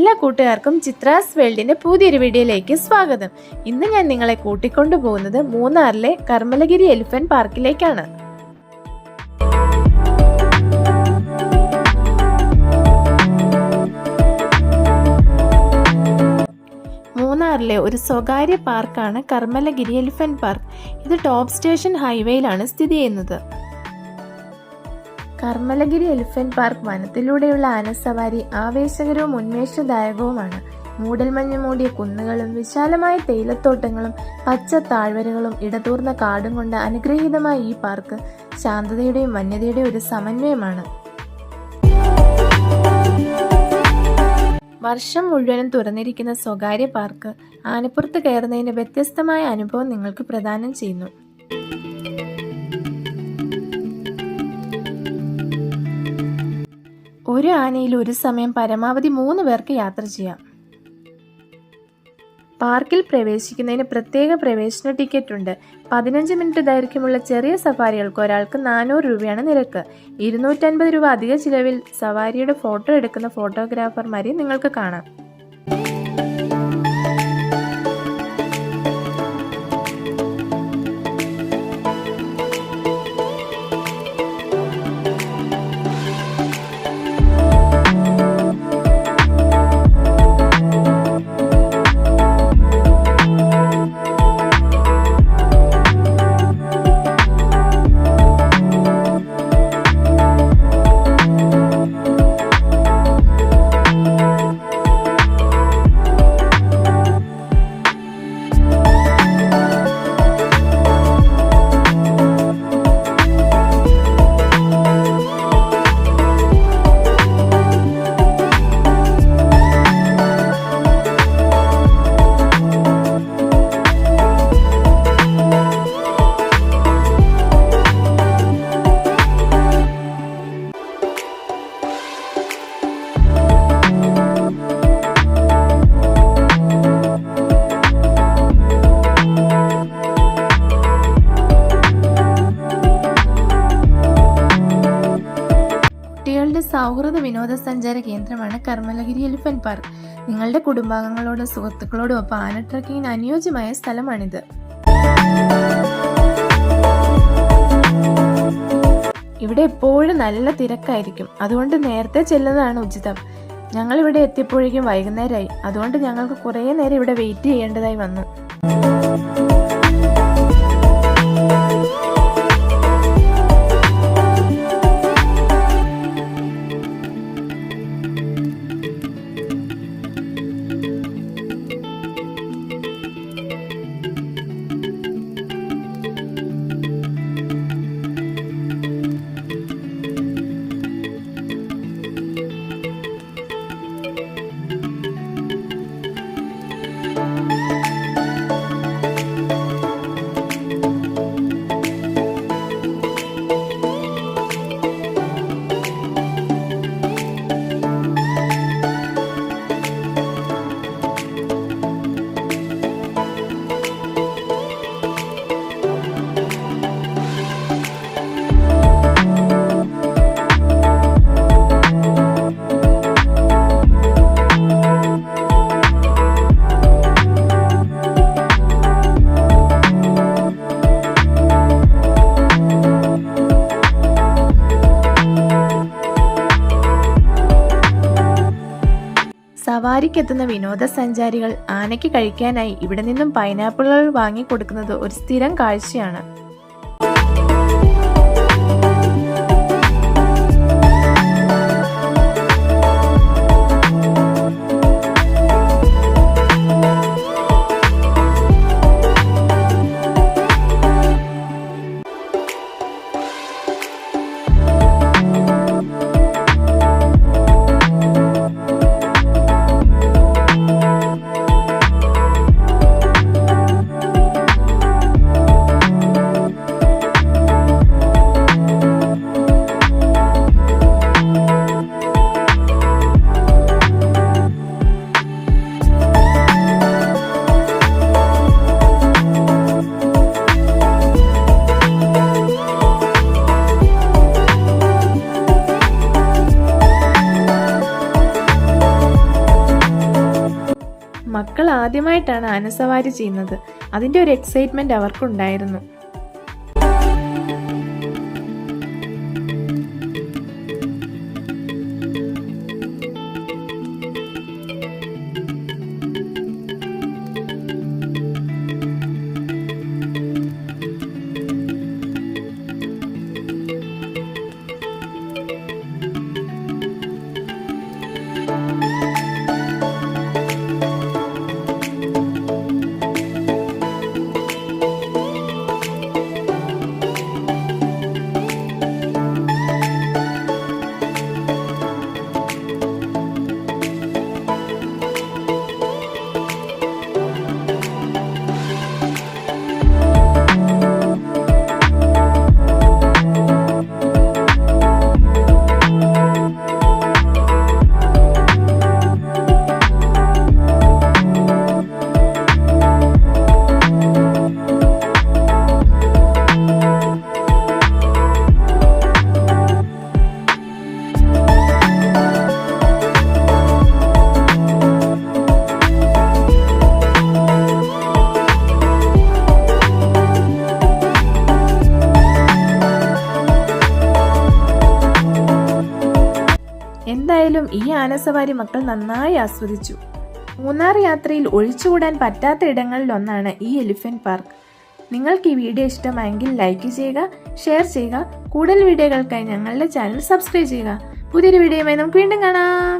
എല്ലാ കൂട്ടുകാർക്കും ചിത്രാസ് വേൾഡിന്റെ പുതിയൊരു വീഡിയോയിലേക്ക് സ്വാഗതം. ഇന്ന് ഞാൻ നിങ്ങളെ കൂട്ടിക്കൊണ്ടു പോകുന്നത് മൂന്നാറിലെ കർമ്മലഗിരി എലിഫന്റ് പാർക്കിലേക്കാണ്. മൂന്നാറിലെ ഒരു സ്വകാര്യ പാർക്കാണ് കർമ്മലഗിരി എലിഫന്റ് പാർക്ക്. ഇത് ടോപ്പ് സ്റ്റേഷൻ ഹൈവേയിലാണ് സ്ഥിതി ചെയ്യുന്നത്. കർമ്മലഗിരി എലിഫന്റ് പാർക്ക് വനത്തിലൂടെയുള്ള ആനസവാരി ആവേശകരവും ഉന്മേഷദായകവുമാണ്. മൂടൽമഞ്ഞ് മൂടിയ കുന്നുകളും വിശാലമായ തേയിലത്തോട്ടങ്ങളും പച്ച താഴ്വരകളും ഇടതൂർന്ന കാടും കൊണ്ട് അനുഗ്രഹീതമായ ഈ പാർക്ക് ശാന്തതയുടെയും വന്യതയുടെയും ഒരു സമന്വയമാണ്. വർഷം മുഴുവനും തുറന്നിരിക്കുന്ന സ്വകാര്യ പാർക്ക് ആനപ്പുറത്ത് കയറുന്നതിന്റെ വ്യത്യസ്തമായ അനുഭവം നിങ്ങൾക്ക് പ്രദാനം ചെയ്യുന്നു. ഒരു ആനയിൽ ഒരു സമയം പരമാവധി 3 പേർക്ക് യാത്ര ചെയ്യാം. പാർക്കിൽ പ്രവേശിക്കുന്നതിന് പ്രത്യേക പ്രവേശന ടിക്കറ്റ് ഉണ്ട്. 15 മിനിറ്റ് ദൈർഘ്യമുള്ള ചെറിയ സഫാരികൾക്ക് ഒരാൾക്ക് 400 രൂപയാണ് നിരക്ക്. 250 രൂപ അധിക ചിലവിൽ സവാരിയുടെ ഫോട്ടോ എടുക്കുന്ന ഫോട്ടോഗ്രാഫർമാരെ നിങ്ങൾക്ക് കാണാം. സൗഹൃദ വിനോദസഞ്ചാര കേന്ദ്രമാണ് കർമ്മലഗിരി എലിഫന്റ് പാർക്ക്. നിങ്ങളുടെ കുടുംബാംഗങ്ങളോടും സുഹൃത്തുക്കളോടും ഒപ്പം ആന ട്രക്കിങ്ങിന് അനുയോജ്യമായ സ്ഥലമാണിത്. ഇവിടെ എപ്പോഴും നല്ല തിരക്കായിരിക്കും, അതുകൊണ്ട് നേരത്തെ ചെല്ലുന്നതാണ് ഉചിതം. ഞങ്ങൾ ഇവിടെ എത്തിയപ്പോഴേക്കും വൈകുന്നേരമായി, അതുകൊണ്ട് ഞങ്ങൾക്ക് കുറേ നേരം ഇവിടെ വെയിറ്റ് ചെയ്യേണ്ടതായി വന്നു. സവാരിക്കെത്തുന്ന വിനോദസഞ്ചാരികൾ ആനയ്ക്ക് കഴിക്കാനായി ഇവിടെ നിന്നും പൈനാപ്പിളുകൾ വാങ്ങി കൊടുക്കുന്നത് ഒരു സ്ഥിരം കാഴ്ചയാണ്. ആദ്യമായിട്ടാണ് ആനസവാരി ചെയ്യുന്നത്. അതിൻ്റെ ഒരു എക്സൈറ്റ്മെന്റ് അവർക്കുണ്ടായിരുന്നു. എന്തായാലും ഈ ആനസവാരി മക്കൾ നന്നായി ആസ്വദിച്ചു. മൂന്നാർ യാത്രയിൽ ഒഴിച്ചുകൂടാൻ പറ്റാത്ത ഇടങ്ങളിലൊന്നാണ് ഈ എലിഫന്റ് പാർക്ക്. നിങ്ങൾക്ക് ഈ വീഡിയോ ഇഷ്ടമായെങ്കിൽ ലൈക്ക് ചെയ്യുക, ഷെയർ ചെയ്യുക. കൂടുതൽ വീഡിയോകൾക്കായി ഞങ്ങളുടെ ചാനൽ സബ്സ്ക്രൈബ് ചെയ്യുക. പുതിയൊരു വീഡിയോയുമായി നമുക്ക് വീണ്ടും കാണാം.